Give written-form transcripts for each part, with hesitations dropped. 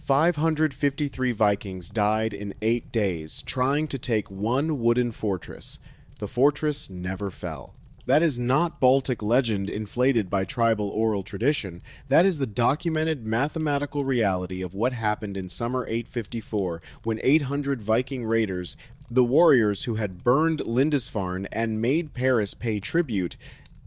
553 Vikings died in 8 days trying to take one wooden fortress. The fortress never fell. That is not Baltic legend inflated by tribal oral tradition. That is the documented mathematical reality of what happened in summer 854 when 800 Viking raiders, the warriors who had burned Lindisfarne and made Paris pay tribute,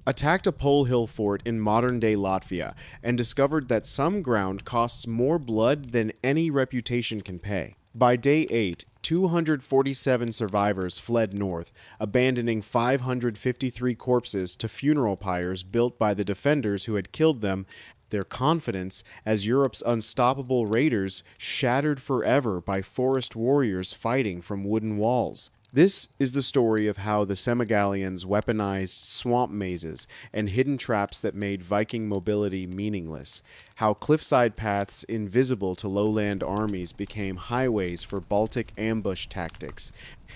attacked a pole hill fort in modern-day Latvia and discovered that some ground costs more blood than any reputation can pay. By day 8, 247 survivors fled north, abandoning 553 corpses to funeral pyres built by the defenders who had killed them, their confidence as Europe's unstoppable raiders shattered forever by forest warriors fighting from wooden walls. This is the story of how the Semigallians weaponized swamp mazes and hidden traps that made Viking mobility meaningless, how cliffside paths invisible to lowland armies became highways for Baltic ambush tactics,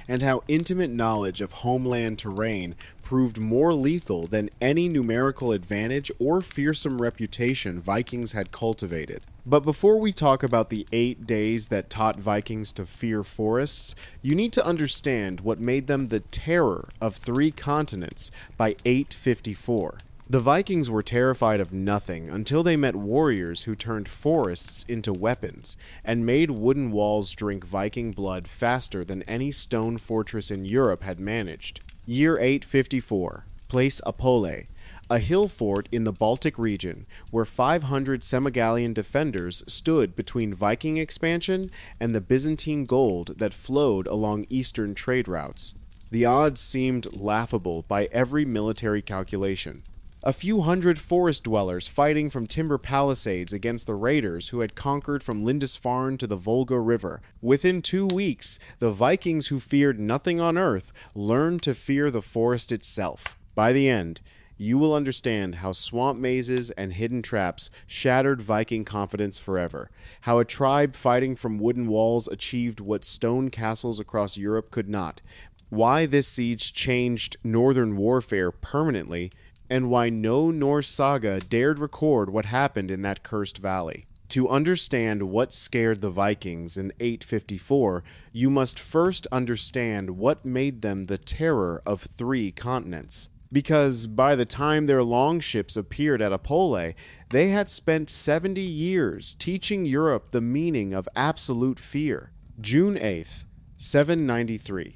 and how intimate knowledge of homeland terrain proved more lethal than any numerical advantage or fearsome reputation Vikings had cultivated. But before we talk about the 8 days that taught Vikings to fear forests, you need to understand what made them the terror of 3 continents by 854. The Vikings were terrified of nothing until they met warriors who turned forests into weapons and made wooden walls drink Viking blood faster than any stone fortress in Europe had managed. Year 854, place Apole, a hill fort in the Baltic region where 500 Semigallian defenders stood between Viking expansion and the Byzantine gold that flowed along eastern trade routes. The odds seemed laughable by every military calculation. A few hundred forest dwellers fighting from timber palisades against the raiders who had conquered from Lindisfarne to the Volga River. Within 2 weeks, the Vikings who feared nothing on earth learned to fear the forest itself. By the end, you will understand how swamp mazes and hidden traps shattered Viking confidence forever, how a tribe fighting from wooden walls achieved what stone castles across Europe could not, why this siege changed northern warfare permanently, and why no Norse saga dared record what happened in that cursed valley. To understand what scared the Vikings in 854, you must first understand what made them the terror of 3 continents. Because by the time their longships appeared at Apole, they had spent 70 years teaching Europe the meaning of absolute fear. June 8th, 793.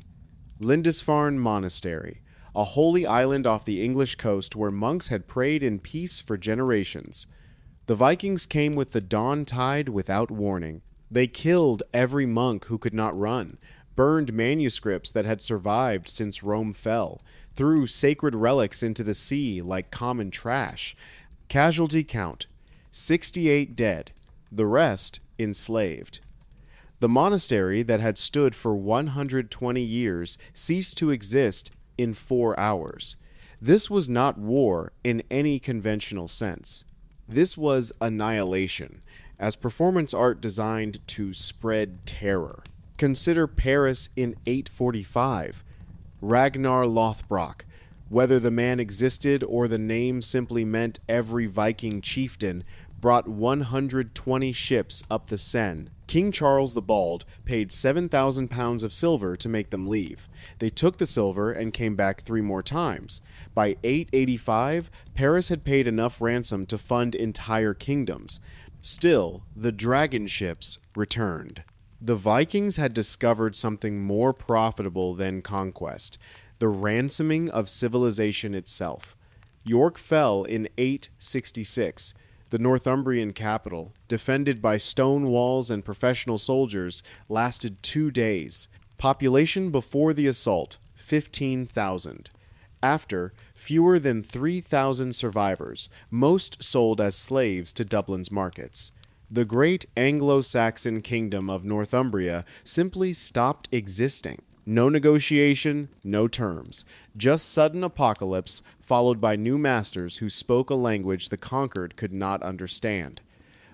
Lindisfarne Monastery, a holy island off the English coast where monks had prayed in peace for generations. The Vikings came with the dawn tide without warning. They killed every monk who could not run, burned manuscripts that had survived since Rome fell, threw sacred relics into the sea like common trash. Casualty count: 68 dead, the rest enslaved. The monastery that had stood for 120 years ceased to exist in 4 hours. This was not war in any conventional sense. This was annihilation, as performance art designed to spread terror. Consider Paris in 845. Ragnar Lothbrok. Whether the man existed or the name simply meant every Viking chieftain, brought 120 ships up the Seine. King Charles the Bald paid 7,000 pounds of silver to make them leave. They took the silver and came back 3 more times. By 885, Paris had paid enough ransom to fund entire kingdoms. Still, the dragon ships returned. The Vikings had discovered something more profitable than conquest: the ransoming of civilization itself. York fell in 866. The Northumbrian capital, defended by stone walls and professional soldiers, lasted 2 days. Population before the assault, 15,000. After, fewer than 3,000 survivors, most sold as slaves to Dublin's markets. The great Anglo-Saxon kingdom of Northumbria simply stopped existing. No negotiation, no terms. Just sudden apocalypse, followed by new masters who spoke a language the conquered could not understand.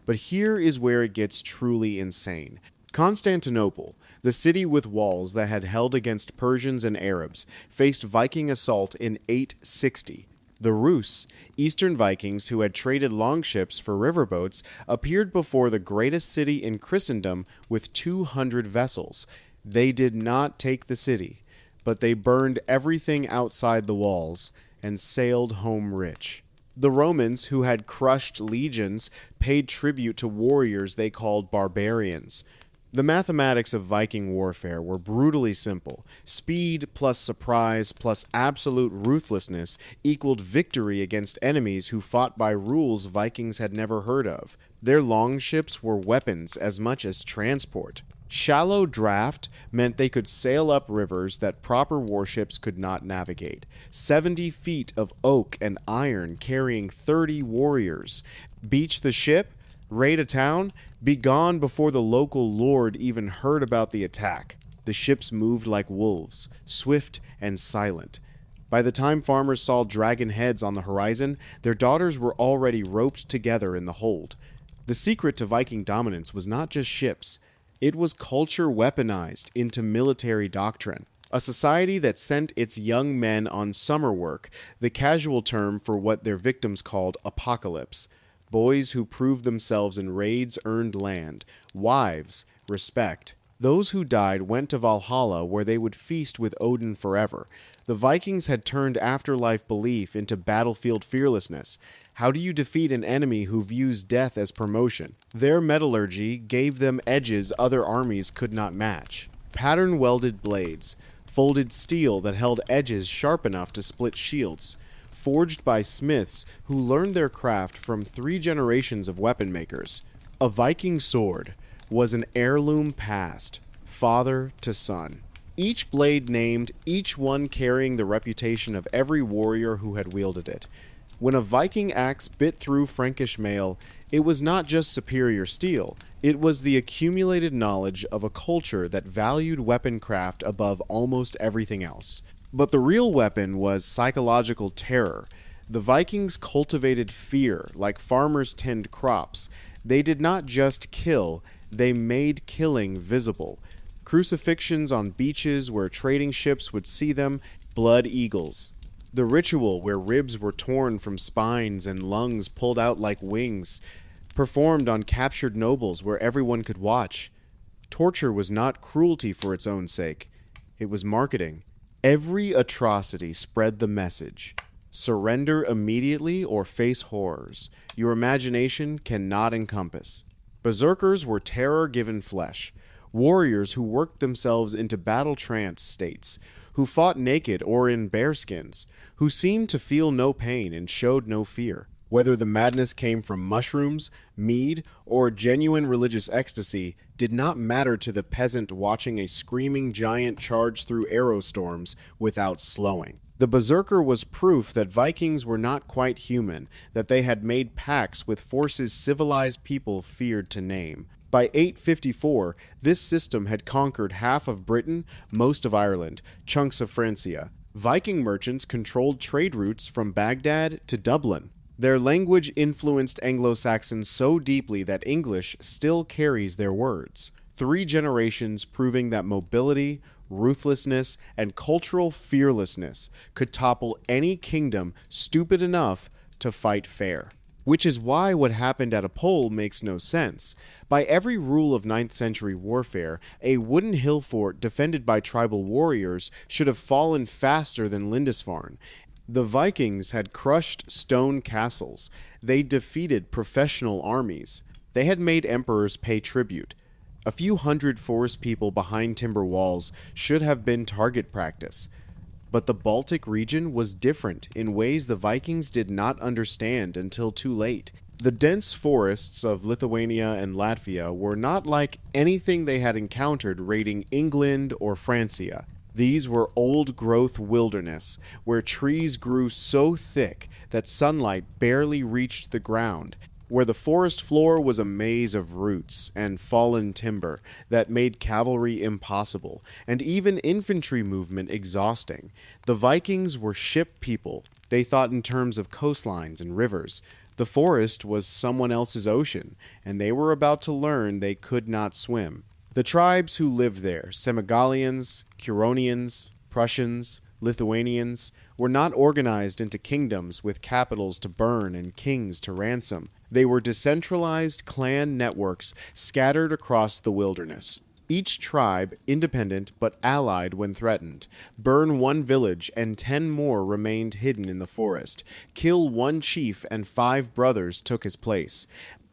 But here is where it gets truly insane. Constantinople, the city with walls that had held against Persians and Arabs, faced Viking assault in 860. The Rus, Eastern Vikings who had traded longships for riverboats, appeared before the greatest city in Christendom with 200 vessels. They did not take the city, but they burned everything outside the walls and sailed home rich. The Romans, who had crushed legions, paid tribute to warriors they called barbarians. The mathematics of Viking warfare were brutally simple. Speed plus surprise plus absolute ruthlessness equaled victory against enemies who fought by rules Vikings had never heard of. Their longships were weapons as much as transport. Shallow draft meant they could sail up rivers that proper warships could not navigate. 70 feet of oak and iron carrying 30 warriors. Beach the ship, raid a town, be gone before the local lord even heard about the attack. The ships moved like wolves, swift and silent. By the time farmers saw dragon heads on the horizon, their daughters were already roped together in the hold. The secret to Viking dominance was not just ships. It was culture weaponized into military doctrine. A society that sent its young men on summer work, the casual term for what their victims called apocalypse. Boys who proved themselves in raids earned land. Wives, respect. Those who died went to Valhalla, where they would feast with Odin forever. The Vikings had turned afterlife belief into battlefield fearlessness. How do you defeat an enemy who views death as promotion? Their metallurgy gave them edges other armies could not match. Pattern-welded blades, folded steel that held edges sharp enough to split shields, forged by smiths who learned their craft from 3 generations of weapon makers. A Viking sword was an heirloom passed, father to son. Each blade named, each one carrying the reputation of every warrior who had wielded it. When a Viking axe bit through Frankish mail, it was not just superior steel, it was the accumulated knowledge of a culture that valued weaponcraft above almost everything else. But the real weapon was psychological terror. The Vikings cultivated fear like farmers tend crops. They did not just kill, they made killing visible. Crucifixions on beaches where trading ships would see them, blood eagles. The ritual where ribs were torn from spines and lungs pulled out like wings, performed on captured nobles where everyone could watch. Torture was not cruelty for its own sake. It was marketing. Every atrocity spread the message. Surrender immediately or face horrors your imagination cannot encompass. Berserkers were terror given flesh. Warriors who worked themselves into battle trance states, who fought naked or in bearskins, who seemed to feel no pain and showed no fear. Whether the madness came from mushrooms, mead, or genuine religious ecstasy did not matter to the peasant watching a screaming giant charge through arrow storms without slowing. The berserker was proof that Vikings were not quite human, that they had made pacts with forces civilized people feared to name. By 854, this system had conquered half of Britain, most of Ireland, chunks of Francia. Viking merchants controlled trade routes from Baghdad to Dublin. Their language influenced Anglo-Saxons so deeply that English still carries their words. 3 generations proving that mobility, ruthlessness, and cultural fearlessness could topple any kingdom stupid enough to fight fair. Which is why what happened at a pole makes no sense. By every rule of 9th century warfare, a wooden hill fort defended by tribal warriors should have fallen faster than Lindisfarne. The Vikings had crushed stone castles. They defeated professional armies. They had made emperors pay tribute. A few hundred forest people behind timber walls should have been target practice. But the Baltic region was different in ways the Vikings did not understand until too late. The dense forests of Lithuania and Latvia were not like anything they had encountered raiding England or Francia. These were old-growth wilderness, where trees grew so thick that sunlight barely reached the ground, where the forest floor was a maze of roots and fallen timber that made cavalry impossible, and even infantry movement exhausting. The Vikings were ship people. They thought in terms of coastlines and rivers. The forest was someone else's ocean, and they were about to learn they could not swim. The tribes who lived there, Semigalians, Curonians, Prussians, Lithuanians, were not organized into kingdoms with capitals to burn and kings to ransom. They were decentralized clan networks scattered across the wilderness. Each tribe, independent but allied when threatened. Burn one village and 10 more remained hidden in the forest. Kill one chief and 5 brothers took his place.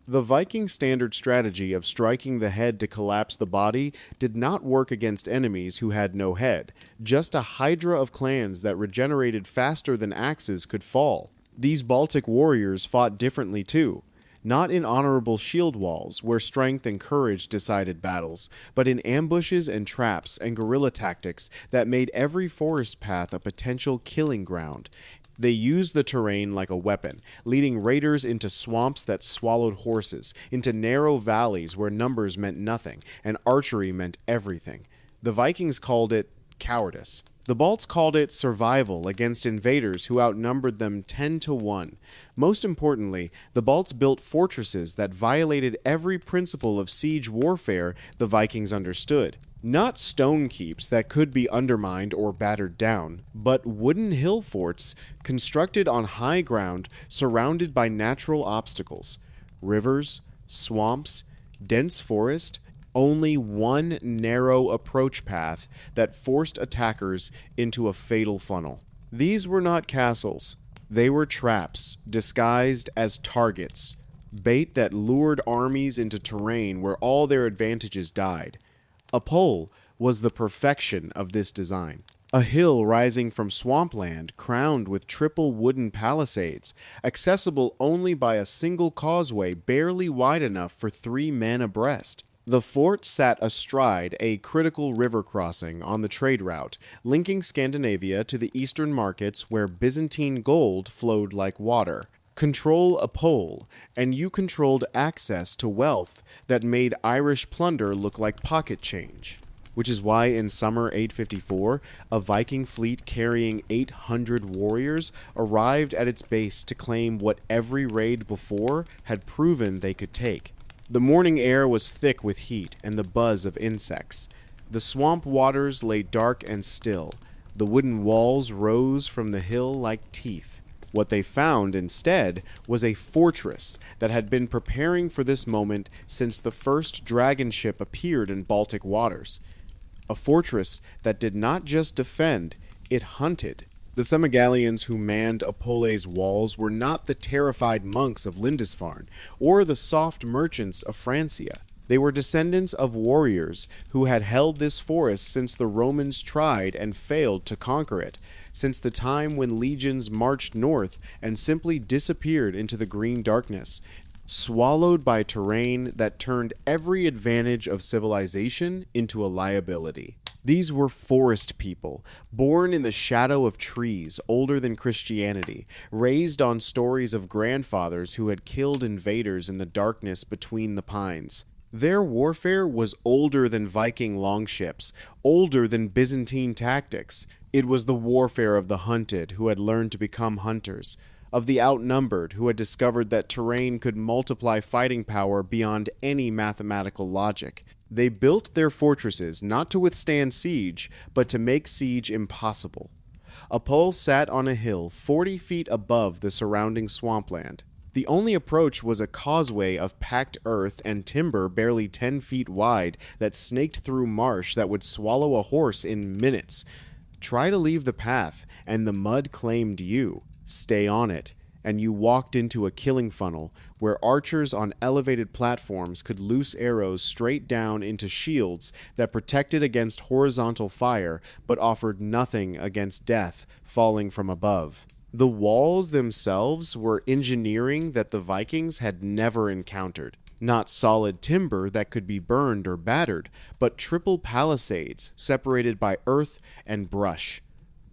The Viking standard strategy of striking the head to collapse the body did not work against enemies who had no head, just a hydra of clans that regenerated faster than axes could fall. These Baltic warriors fought differently too. Not in honorable shield walls, where strength and courage decided battles, but in ambushes and traps and guerrilla tactics that made every forest path a potential killing ground. They used the terrain like a weapon, leading raiders into swamps that swallowed horses, into narrow valleys where numbers meant nothing, and archery meant everything. The Vikings called it cowardice. The Balts called it survival against invaders who outnumbered them 10 to 1. Most importantly, the Balts built fortresses that violated every principle of siege warfare the Vikings understood. Not stone keeps that could be undermined or battered down, but wooden hill forts constructed on high ground surrounded by natural obstacles. Rivers, swamps, dense forest, only one narrow approach path that forced attackers into a fatal funnel. These were not castles. They were traps, disguised as targets, bait that lured armies into terrain where all their advantages died. A pole was the perfection of this design. A hill rising from swampland, crowned with triple wooden palisades, accessible only by a single causeway barely wide enough for 3 men abreast. The fort sat astride a critical river crossing on the trade route, linking Scandinavia to the eastern markets where Byzantine gold flowed like water. Control a pole, and you controlled access to wealth that made Irish plunder look like pocket change. Which is why in summer 854, a Viking fleet carrying 800 warriors arrived at its base to claim what every raid before had proven they could take. The morning air was thick with heat and the buzz of insects. The swamp waters lay dark and still. The wooden walls rose from the hill like teeth. What they found instead was a fortress that had been preparing for this moment since the first dragon ship appeared in Baltic waters. A fortress that did not just defend, it hunted. The Semigallians who manned Apolle's walls were not the terrified monks of Lindisfarne, or the soft merchants of Francia. They were descendants of warriors who had held this forest since the Romans tried and failed to conquer it, since the time when legions marched north and simply disappeared into the green darkness, swallowed by terrain that turned every advantage of civilization into a liability. These were forest people, born in the shadow of trees, older than Christianity, raised on stories of grandfathers who had killed invaders in the darkness between the pines. Their warfare was older than Viking longships, older than Byzantine tactics. It was the warfare of the hunted who had learned to become hunters, of the outnumbered who had discovered that terrain could multiply fighting power beyond any mathematical logic. They built their fortresses not to withstand siege, but to make siege impossible. Apol sat on a hill 40 feet above the surrounding swampland. The only approach was a causeway of packed earth and timber barely 10 feet wide that snaked through marsh that would swallow a horse in minutes. Try to leave the path, and the mud claimed you. Stay on it, and you walked into a killing funnel where archers on elevated platforms could loose arrows straight down into shields that protected against horizontal fire but offered nothing against death falling from above. The walls themselves were engineering that the Vikings had never encountered. Not solid timber that could be burned or battered, but triple palisades separated by earth and brush.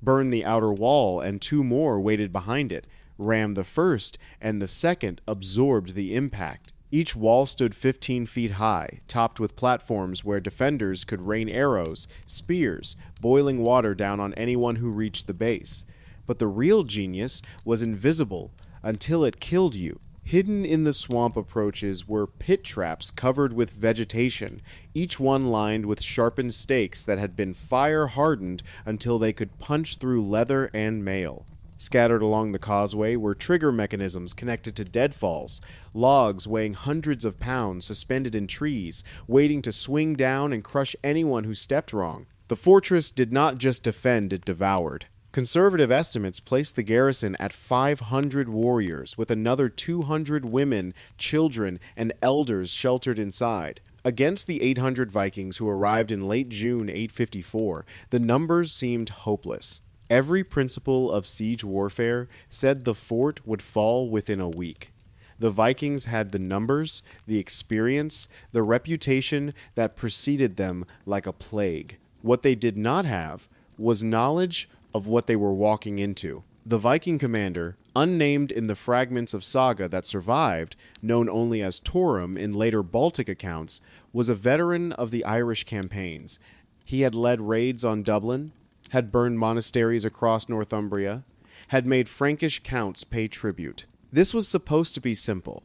Burn the outer wall and 2 more waited behind it. Ram the first, and the second absorbed the impact. Each wall stood 15 feet high, topped with platforms where defenders could rain arrows, spears, boiling water down on anyone who reached the base. But the real genius was invisible until it killed you. Hidden in the swamp approaches were pit traps covered with vegetation, each one lined with sharpened stakes that had been fire-hardened until they could punch through leather and mail. Scattered along the causeway were trigger mechanisms connected to deadfalls, logs weighing hundreds of pounds suspended in trees, waiting to swing down and crush anyone who stepped wrong. The fortress did not just defend, it devoured. Conservative estimates placed the garrison at 500 warriors, with another 200 women, children, and elders sheltered inside. Against the 800 Vikings who arrived in late June 854, the numbers seemed hopeless. Every principle of siege warfare said the fort would fall within a week. The Vikings had the numbers, the experience, the reputation that preceded them like a plague. What they did not have was knowledge of what they were walking into. The Viking commander, unnamed in the fragments of saga that survived, known only as Torm in later Baltic accounts, was a veteran of the Irish campaigns. He had led raids on Dublin, had burned monasteries across Northumbria, had made Frankish counts pay tribute. This was supposed to be simple.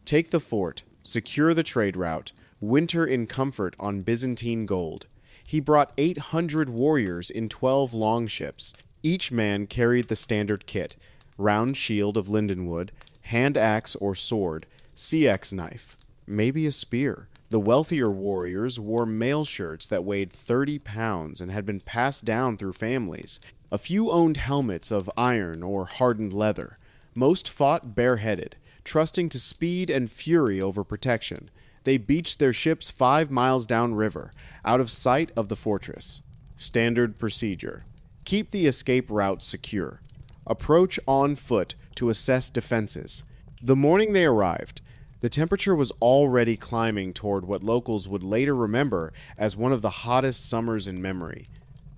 Take the fort, secure the trade route, winter in comfort on Byzantine gold. He brought 800 warriors in 12 longships. Each man carried the standard kit: round shield of lindenwood, hand axe or sword, CX knife, maybe a spear. The wealthier warriors wore mail shirts that weighed 30 pounds and had been passed down through families. A few owned helmets of iron or hardened leather. Most fought bareheaded, trusting to speed and fury over protection. They beached their ships 5 miles downriver, out of sight of the fortress. Standard procedure: keep the escape route secure. Approach on foot to assess defenses. The morning they arrived, the temperature was already climbing toward what locals would later remember as one of the hottest summers in memory.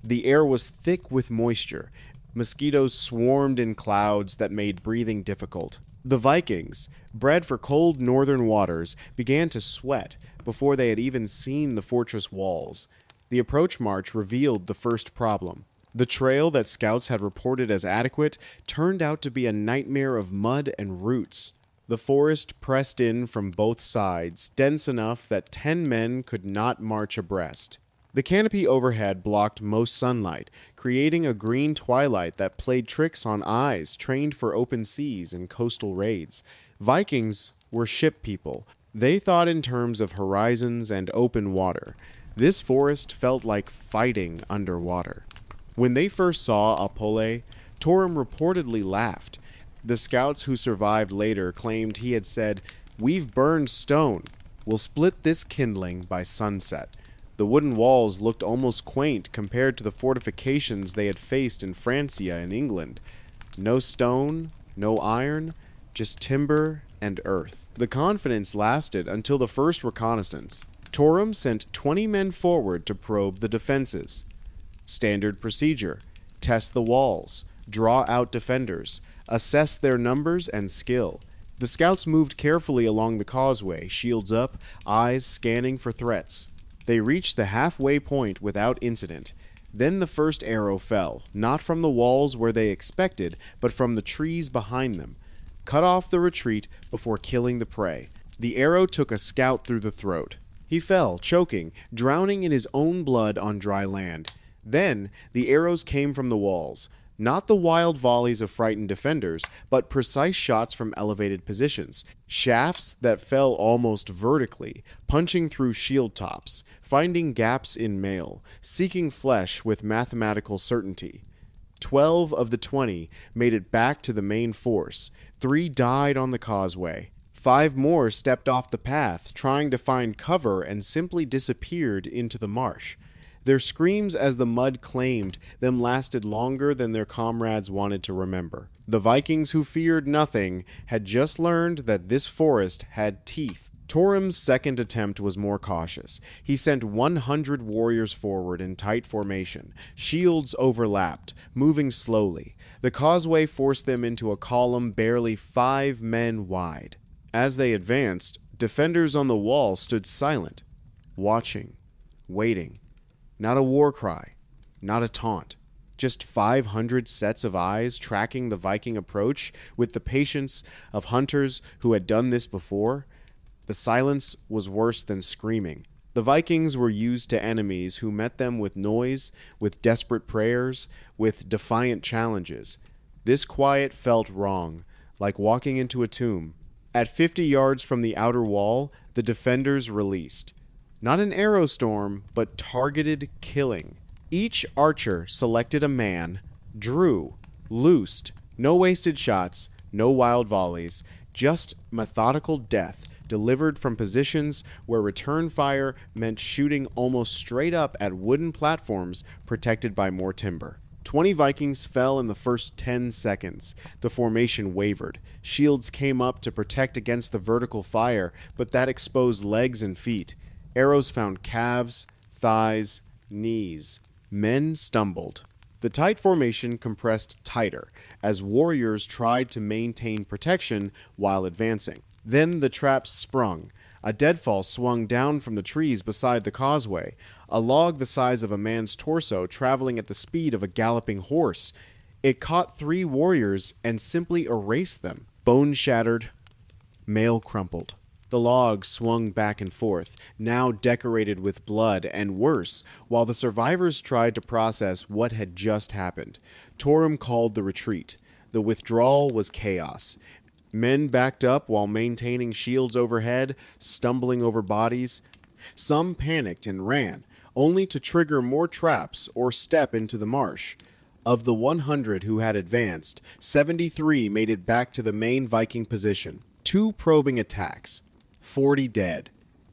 The air was thick with moisture. Mosquitoes swarmed in clouds that made breathing difficult. The Vikings, bred for cold northern waters, began to sweat before they had even seen the fortress walls. The approach march revealed the first problem. The trail that scouts had reported as adequate turned out to be a nightmare of mud and roots. The forest pressed in from both sides, dense enough that 10 men could not march abreast. The canopy overhead blocked most sunlight, creating a green twilight that played tricks on eyes trained for open seas and coastal raids. Vikings were ship people. They thought in terms of horizons and open water. This forest felt like fighting underwater. When they first saw Apole, Torm reportedly laughed. The scouts who survived later claimed he had said, "We've burned stone. We'll split this kindling by sunset." The wooden walls looked almost quaint compared to the fortifications they had faced in Francia and England. No stone, no iron, just timber and earth. The confidence lasted until the first reconnaissance. Torm sent 20 men forward to probe the defenses. Standard procedure: test the walls, draw out defenders, assess their numbers and skill. The scouts moved carefully along the causeway, shields up, eyes scanning for threats. They reached the halfway point without incident. Then the first arrow fell, not from the walls where they expected, but from the trees behind them. Cut off the retreat before killing the prey. The arrow took a scout through the throat. He fell, choking, drowning in his own blood on dry land. Then the arrows came from the walls. Not the wild volleys of frightened defenders, but precise shots from elevated positions. Shafts that fell almost vertically, punching through shield tops, finding gaps in mail, seeking flesh with mathematical certainty. 12 of the 20 made it back to the main force. 3 died on the causeway. 5 more stepped off the path, trying to find cover, and simply disappeared into the marsh. Their screams as the mud claimed them lasted longer than their comrades wanted to remember. The Vikings who feared nothing had just learned that this forest had teeth. Torm's second attempt was more cautious. He sent 100 warriors forward in tight formation. Shields overlapped, moving slowly. The causeway forced them into a column barely 5 men wide. As they advanced, defenders on the wall stood silent, watching, waiting. Not a war cry, not a taunt, Just 500 sets of eyes tracking the Viking approach with the patience of hunters who had done this before. The silence was worse than screaming. The Vikings were used to enemies who met them with noise, with desperate prayers, with defiant challenges. This quiet felt wrong, like walking into a tomb. At 50 yards from the outer wall, the defenders released. Not an arrow storm, but targeted killing. Each archer selected a man, drew, loosed, no wasted shots, no wild volleys, just methodical death delivered from positions where return fire meant shooting almost straight up at wooden platforms protected by more timber. 20 Vikings fell in the first 10 seconds. The formation wavered. Shields came up to protect against the vertical fire, but that exposed legs and feet. Arrows found calves, thighs, knees. Men stumbled. The tight formation compressed tighter as warriors tried to maintain protection while advancing. Then the traps sprung. A deadfall swung down from the trees beside the causeway, a log the size of a man's torso traveling at the speed of a galloping horse. It caught 3 warriors and simply erased them. Bone shattered, mail crumpled. The log swung back and forth, now decorated with blood and worse, while the survivors tried to process what had just happened. Torm called the retreat. The withdrawal was chaos. Men backed up while maintaining shields overhead, stumbling over bodies. Some panicked and ran, only to trigger more traps or step into the marsh. Of the 100 who had advanced, 73 made it back to the main Viking position. 2 probing attacks, 40 dead.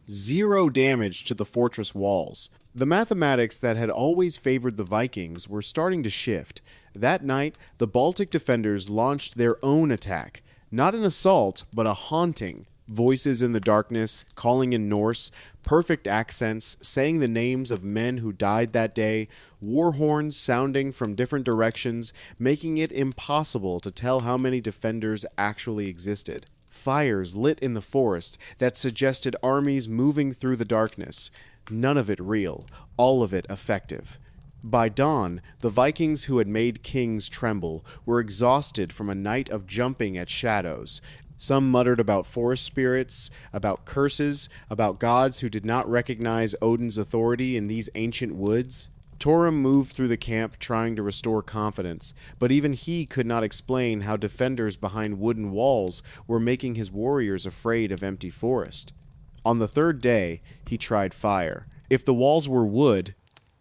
0 damage to the fortress walls. The mathematics that had always favored the Vikings were starting to shift. That night, the Baltic defenders launched their own attack. Not an assault, but a haunting. Voices in the darkness, calling in Norse, perfect accents, saying the names of men who died that day, war horns sounding from different directions, making it impossible to tell how many defenders actually existed. Fires lit in the forest that suggested armies moving through the darkness. None of it real, all of it effective. By dawn, the Vikings who had made kings tremble were exhausted from a night of jumping at shadows. Some muttered about forest spirits, about curses, about gods who did not recognize Odin's authority in these ancient woods. Torm moved through the camp trying to restore confidence, but even he could not explain how defenders behind wooden walls were making his warriors afraid of empty forest. On the 3rd day, he tried fire. If the walls were wood,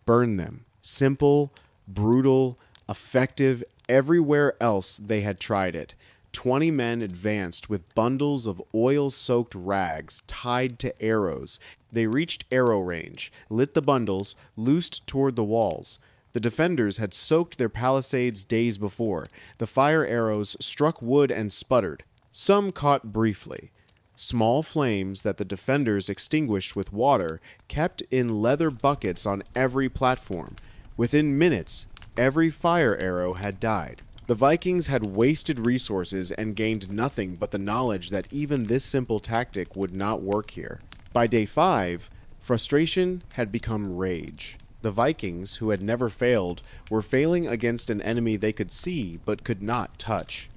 burn them. Simple, brutal, effective, everywhere else they had tried it. 20 men advanced with bundles of oil-soaked rags tied to arrows. They reached arrow range, lit the bundles, loosed toward the walls. The defenders had soaked their palisades days before. The fire arrows struck wood and sputtered. Some caught briefly. Small flames that the defenders extinguished with water kept in leather buckets on every platform. Within minutes, every fire arrow had died. The Vikings had wasted resources and gained nothing but the knowledge that even this simple tactic would not work here. By day 5, frustration had become rage. The Vikings, who had never failed, were failing against an enemy they could see but could not touch.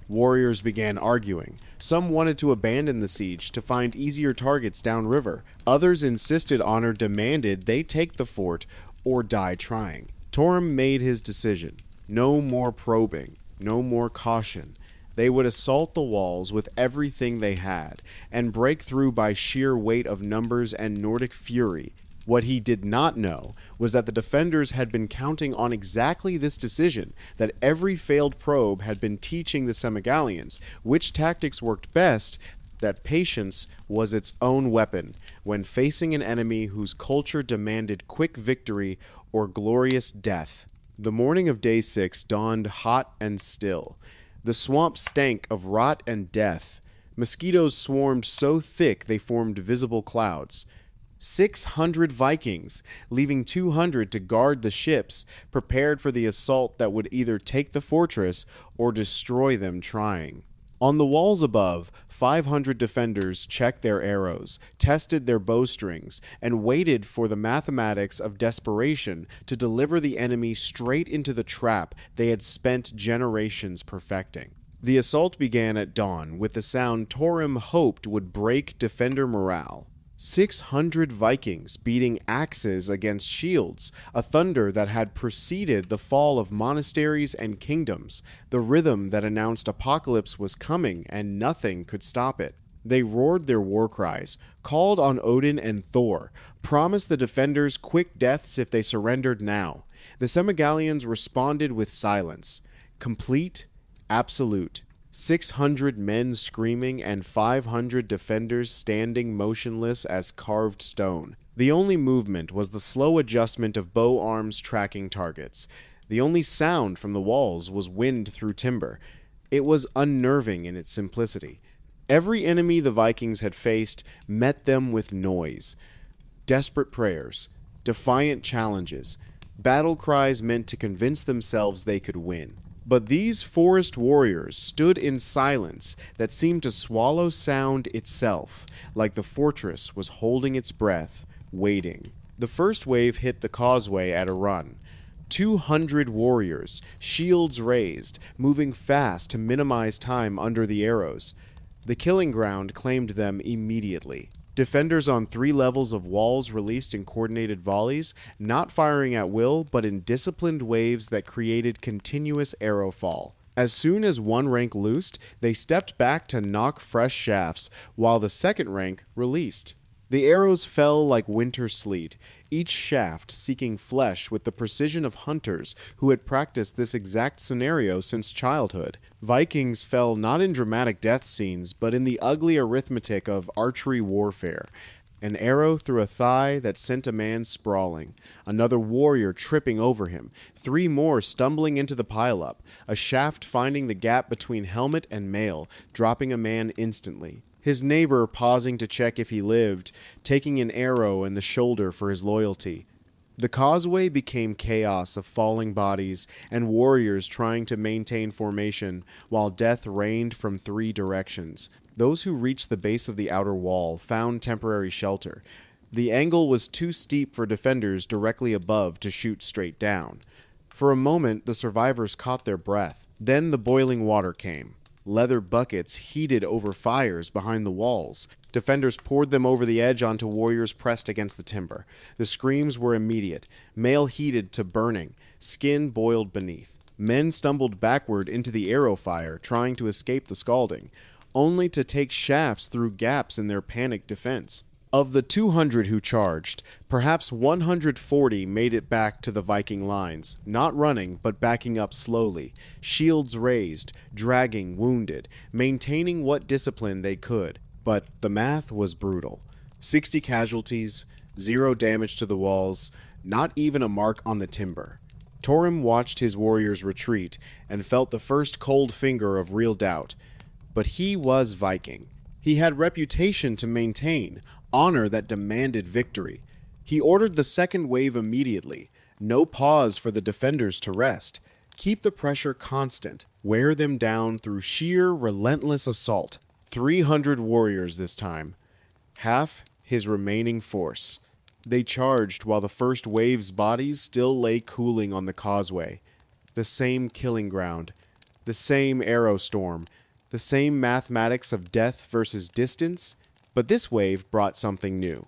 Warriors began arguing. Some wanted to abandon the siege to find easier targets downriver. Others insisted honor demanded they take the fort or die trying. Torm made his decision. No more probing, no more caution. They would assault the walls with everything they had, and break through by sheer weight of numbers and Nordic fury. What he did not know was that the defenders had been counting on exactly this decision, that every failed probe had been teaching the Semigallians which tactics worked best, that patience was its own weapon when facing an enemy whose culture demanded quick victory or glorious death. The morning of day 6 dawned hot and still. The swamp stank of rot and death. Mosquitoes swarmed so thick they formed visible clouds. 600 Vikings, leaving 200 to guard the ships, prepared for the assault that would either take the fortress or destroy them trying. On the walls above, 500 defenders checked their arrows, tested their bowstrings, and waited for the mathematics of desperation to deliver the enemy straight into the trap they had spent generations perfecting. The assault began at dawn with the sound Torim hoped would break defender morale. 600 Vikings beating axes against shields, a thunder that had preceded the fall of monasteries and kingdoms, the rhythm that announced apocalypse was coming and nothing could stop it. They roared their war cries, called on Odin and Thor, promised the defenders quick deaths if they surrendered now. The Semigallians responded with silence, complete, absolute. 600 men screaming and 500 defenders standing motionless as carved stone. The only movement was the slow adjustment of bow arms tracking targets. The only sound from the walls was wind through timber. It was unnerving in its simplicity. Every enemy the Vikings had faced met them with noise. Desperate prayers, defiant challenges, battle cries meant to convince themselves they could win. But these forest warriors stood in silence that seemed to swallow sound itself, like the fortress was holding its breath, waiting. The first wave hit the causeway at a run. 200 warriors, shields raised, moving fast to minimize time under the arrows. The killing ground claimed them immediately. Defenders on 3 levels of walls released in coordinated volleys, not firing at will, but in disciplined waves that created continuous arrow fall. As soon as one rank loosed, they stepped back to knock fresh shafts, while the second rank released. The arrows fell like winter sleet, each shaft seeking flesh with the precision of hunters who had practiced this exact scenario since childhood. Vikings fell not in dramatic death scenes, but in the ugly arithmetic of archery warfare. An arrow through a thigh that sent a man sprawling, another warrior tripping over him, 3 more stumbling into the pileup, a shaft finding the gap between helmet and mail, dropping a man instantly. His neighbor pausing to check if he lived, taking an arrow in the shoulder for his loyalty. The causeway became chaos of falling bodies and warriors trying to maintain formation, while death rained from 3 directions. Those who reached the base of the outer wall found temporary shelter. The angle was too steep for defenders directly above to shoot straight down. For a moment, the survivors caught their breath. Then the boiling water came. Leather buckets heated over fires behind the walls. Defenders poured them over the edge onto warriors pressed against the timber. The screams were immediate, mail heated to burning, skin boiled beneath. Men stumbled backward into the arrow fire, trying to escape the scalding, only to take shafts through gaps in their panicked defense. Of the 200 who charged, perhaps 140 made it back to the Viking lines, not running, but backing up slowly, shields raised, dragging wounded, maintaining what discipline they could. But the math was brutal. 60 casualties, 0 damage to the walls, not even a mark on the timber. Torim watched his warriors retreat and felt the first cold finger of real doubt. But he was Viking. He had reputation to maintain, honor that demanded victory. He ordered the second wave immediately. No pause for the defenders to rest. Keep the pressure constant. Wear them down through sheer, relentless assault. 300 warriors this time. Half his remaining force. They charged while the first wave's bodies still lay cooling on the causeway. The same killing ground. The same arrow storm. The same mathematics of death versus distance. But this wave brought something new.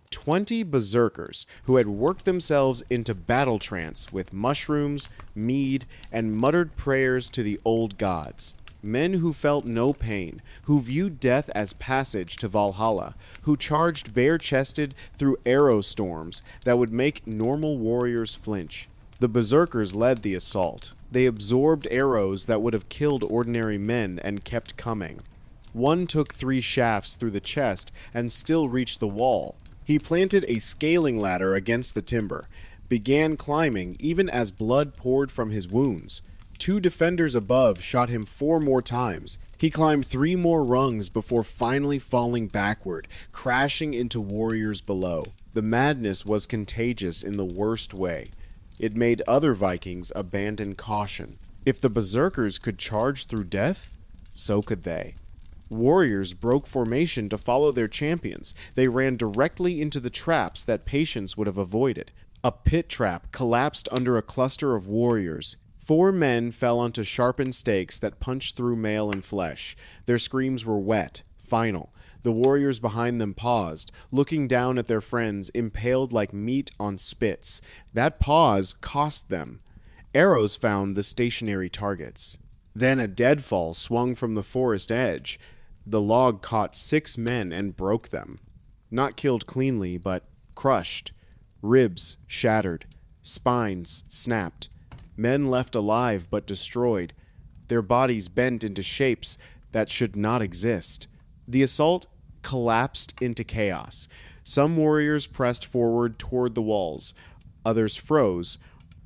20 berserkers who had worked themselves into battle trance with mushrooms, mead, and muttered prayers to the old gods. Men who felt no pain, who viewed death as passage to Valhalla, who charged bare-chested through arrow storms that would make normal warriors flinch. The berserkers led the assault. They absorbed arrows that would have killed ordinary men and kept coming. One took 3 shafts through the chest and still reached the wall. He planted a scaling ladder against the timber, began climbing even as blood poured from his wounds. 2 defenders above shot him 4 more times. He climbed 3 more rungs before finally falling backward, crashing into warriors below. The madness was contagious in the worst way. It made other Vikings abandon caution. If the berserkers could charge through death, So could they. Warriors broke formation to follow their champions. They ran directly into the traps that patients would have avoided. A pit trap collapsed under a cluster of warriors. 4 men fell onto sharpened stakes that punched through mail and flesh. Their screams were wet, final. The warriors behind them paused, looking down at their friends impaled like meat on spits. That pause cost them. Arrows found the stationary targets. Then a deadfall swung from the forest edge. The log caught 6 men and broke them. Not killed cleanly, but crushed. Ribs shattered. Spines snapped. Men left alive but destroyed. Their bodies bent into shapes that should not exist. The assault collapsed into chaos. Some warriors pressed forward toward the walls. Others froze,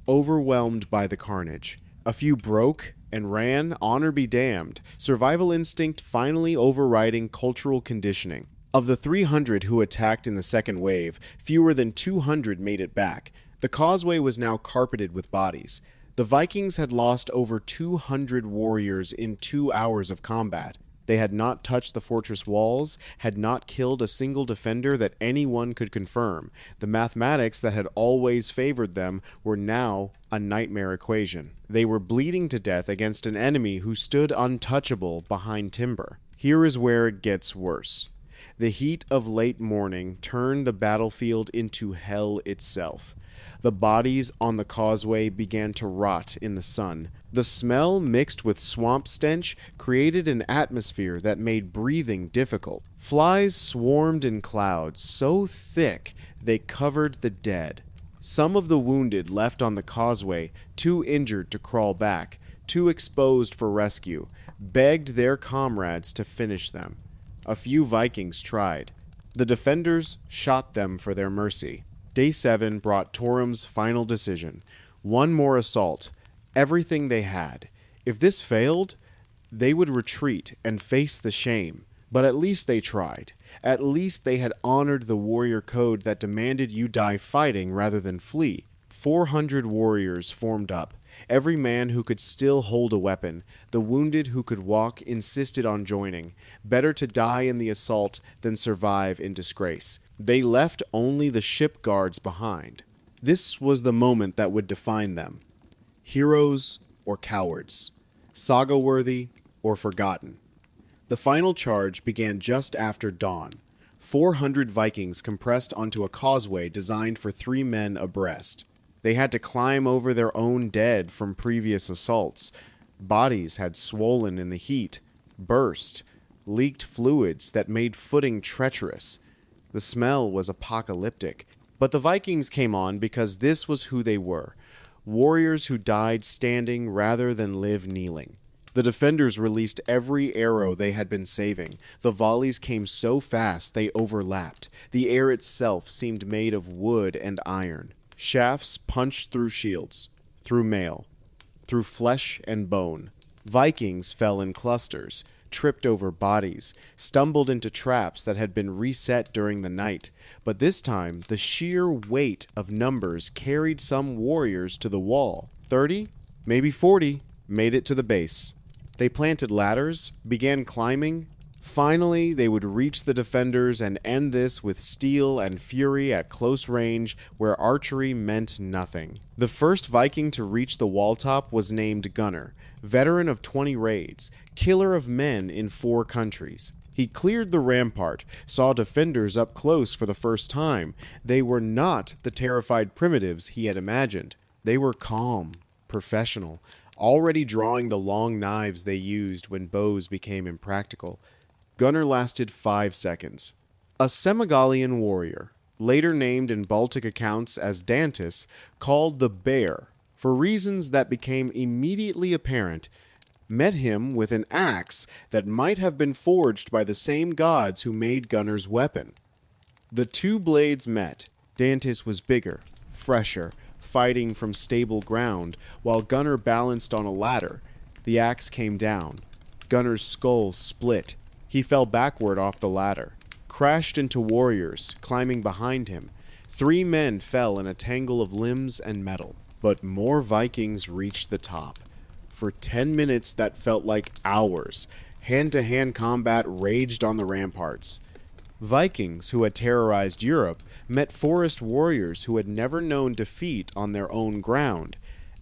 overwhelmed by the carnage. A few broke and ran, honor be damned, survival instinct finally overriding cultural conditioning. Of the 300 who attacked in the second wave, fewer than 200 made it back. The causeway was now carpeted with bodies. The Vikings had lost over 200 warriors in 2 hours of combat. They had not touched the fortress walls, had not killed a single defender that anyone could confirm. The mathematics that had always favored them were now a nightmare equation. They were bleeding to death against an enemy who stood untouchable behind timber. Here is where it gets worse. The heat of late morning turned the battlefield into hell itself. The bodies on the causeway began to rot in the sun. The smell mixed with swamp stench created an atmosphere that made breathing difficult. Flies swarmed in clouds so thick they covered the dead. Some of the wounded left on the causeway, too injured to crawl back, too exposed for rescue, begged their comrades to finish them. A few Vikings tried. The defenders shot them for their mercy. Day 7 brought Torum's final decision. One more assault. Everything they had. If this failed, they would retreat and face the shame. But at least they tried. At least they had honored the warrior code that demanded you die fighting rather than flee. 400 warriors formed up. Every man who could still hold a weapon. The wounded who could walk insisted on joining. Better to die in the assault than survive in disgrace. They left only the ship guards behind. This was the moment that would define them. Heroes or cowards. Saga-worthy or forgotten. The final charge began just after dawn. 400 Vikings compressed onto a causeway designed for 3 men abreast. They had to climb over their own dead from previous assaults. Bodies had swollen in the heat, burst, leaked fluids that made footing treacherous. The smell was apocalyptic, but the Vikings came on because this was who they were. Warriors who died standing rather than live kneeling. The defenders released every arrow they had been saving. The volleys came so fast they overlapped. The air itself seemed made of wood and iron. Shafts punched through shields, through mail, through flesh and bone. Vikings fell in clusters, tripped over bodies, stumbled into traps that had been reset during the night. But this time, the sheer weight of numbers carried some warriors to the wall. 30, maybe 40, made it to the base. They planted ladders, began climbing. Finally, they would reach the defenders and end this with steel and fury at close range where archery meant nothing. The first Viking to reach the wall top was named Gunnar, veteran of 20 raids, killer of men in 4 countries. He cleared the rampart, saw defenders up close for the first time. They were not the terrified primitives he had imagined. They were calm, professional, already drawing the long knives they used when bows became impractical. Gunnar lasted 5 seconds. A Semigalian warrior, later named in Baltic accounts as Dantis, called the Bear, for reasons that became immediately apparent, met him with an axe that might have been forged by the same gods who made Gunnar's weapon. The 2 blades met. Dantis was bigger, fresher, fighting from stable ground, while Gunnar balanced on a ladder. The axe came down. Gunnar's skull split. He fell backward off the ladder, crashed into warriors, climbing behind him. 3 men fell in a tangle of limbs and metal. But more Vikings reached the top. For 10 minutes that felt like hours, Hand-to-hand combat raged on the ramparts. Vikings, who had terrorized Europe, met forest warriors who had never known defeat on their own ground.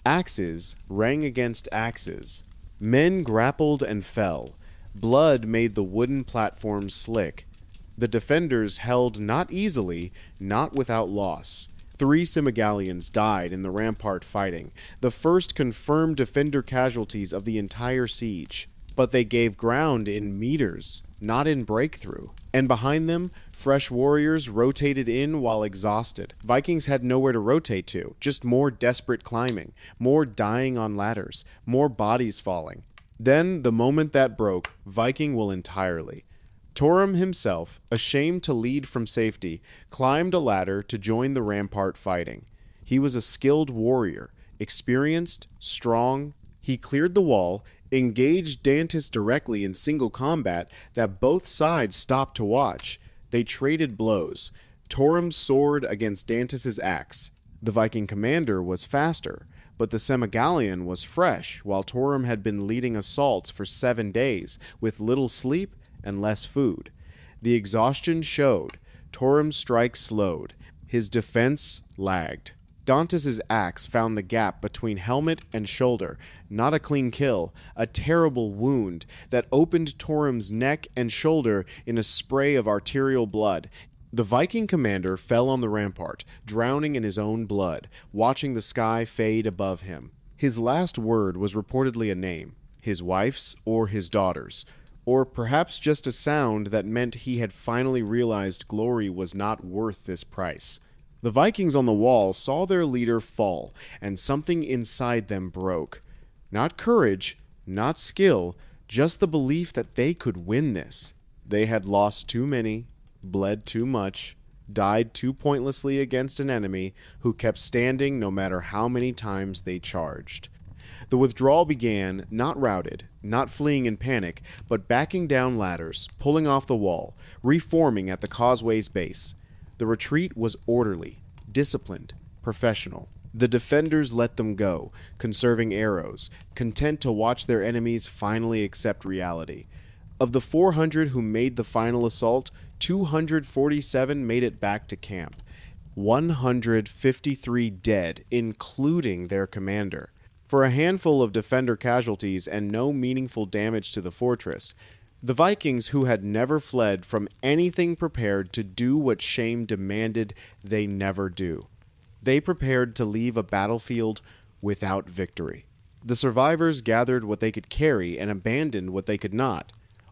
Axes rang against axes. Men grappled and fell. Blood made the wooden platforms slick. The defenders held not easily, not without loss. 3 Semigallians died in the rampart fighting, the first confirmed defender casualties of the entire siege. But they gave ground in meters, not in breakthrough. And behind them, fresh warriors rotated in while exhausted. Vikings had nowhere to rotate to, just more desperate climbing, more dying on ladders, more bodies falling. Then, the moment that broke, Viking will entirely. Torm himself, ashamed to lead from safety, climbed a ladder to join the rampart fighting. He was a skilled warrior, experienced, strong. He cleared the wall, engaged Dantis directly in single combat that both sides stopped to watch. They traded blows. Torm's sword against Dantis's axe. The Viking commander was faster, but the Semigallian was fresh, while Torm had been leading assaults for 7 days, with little sleep and less food. The exhaustion showed. Torm's strike slowed. His defense lagged. Dantis's axe found the gap between helmet and shoulder, not a clean kill, a terrible wound that opened Torm's neck and shoulder in a spray of arterial blood. The Viking commander fell on the rampart, drowning in his own blood, watching the sky fade above him. His last word was reportedly a name, his wife's or his daughter's, or perhaps just a sound that meant he had finally realized glory was not worth this price. The Vikings on the wall saw their leader fall, and something inside them broke. Not courage, not skill, just the belief that they could win this. They had lost too many, bled too much, died too pointlessly against an enemy who kept standing no matter how many times they charged. The withdrawal began, not routed, not fleeing in panic, but backing down ladders, pulling off the wall, reforming at the causeway's base. The retreat was orderly, disciplined, professional. The defenders let them go, conserving arrows, content to watch their enemies finally accept reality. Of the 400 who made the final assault, 247 made it back to camp. 153 dead, including their commander. For a handful of defender casualties and no meaningful damage to the fortress, the Vikings, who had never fled from anything, prepared to do what shame demanded they never do. They prepared to leave a battlefield without victory. The survivors gathered what they could carry and abandoned what they could not.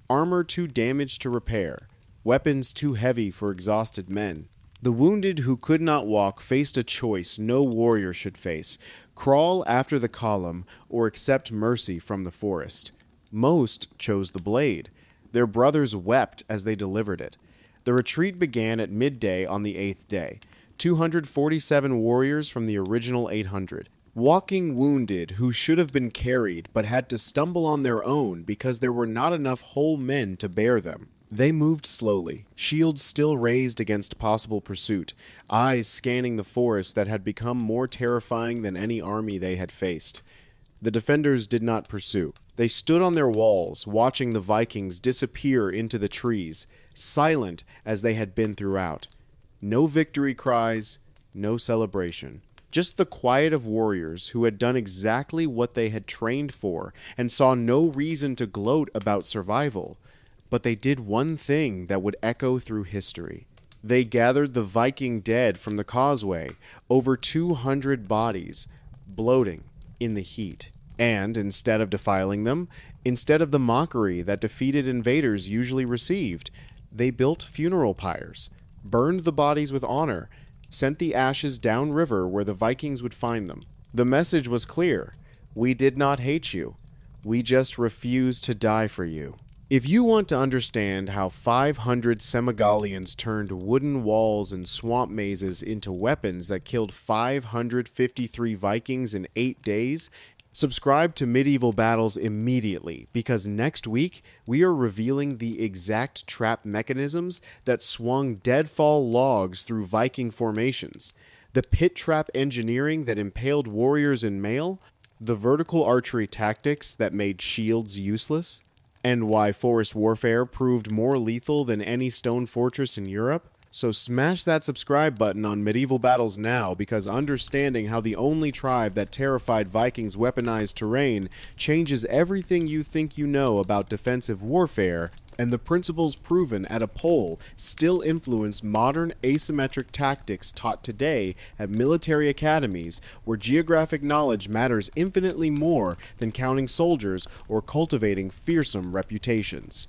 Armor too damaged to repair, weapons too heavy for exhausted men. The wounded who could not walk faced a choice no warrior should face: crawl after the column or accept mercy from the forest. Most chose the blade. Their brothers wept as they delivered it. The retreat began at midday on the 8th day. 247 warriors from the original 800. Walking wounded who should have been carried but had to stumble on their own because there were not enough whole men to bear them. They moved slowly, shields still raised against possible pursuit, eyes scanning the forest that had become more terrifying than any army they had faced. The defenders did not pursue. They stood on their walls, watching the Vikings disappear into the trees, silent as they had been throughout. No victory cries, no celebration. Just the quiet of warriors who had done exactly what they had trained for and saw no reason to gloat about survival. But they did one thing that would echo through history. They gathered the Viking dead from the causeway, over 200 bodies, bloating in the heat. And instead of defiling them, instead of the mockery that defeated invaders usually received, they built funeral pyres, burned the bodies with honor, sent the ashes downriver where the Vikings would find them. The message was clear: we did not hate you. We just refused to die for you. If you want to understand how 500 Semigallians turned wooden walls and swamp mazes into weapons that killed 553 Vikings in 8 days, subscribe to Medieval Battles immediately, because next week we are revealing the exact trap mechanisms that swung deadfall logs through Viking formations, the pit trap engineering that impaled warriors in mail, the vertical archery tactics that made shields useless. and why forest warfare proved more lethal than any stone fortress in Europe? So smash that subscribe button on Medieval Battles now, because understanding how the only tribe that terrified Vikings weaponized terrain changes everything you think you know about defensive warfare, and the principles proven at a poll still influence modern asymmetric tactics taught today at military academies, where geographic knowledge matters infinitely more than counting soldiers or cultivating fearsome reputations.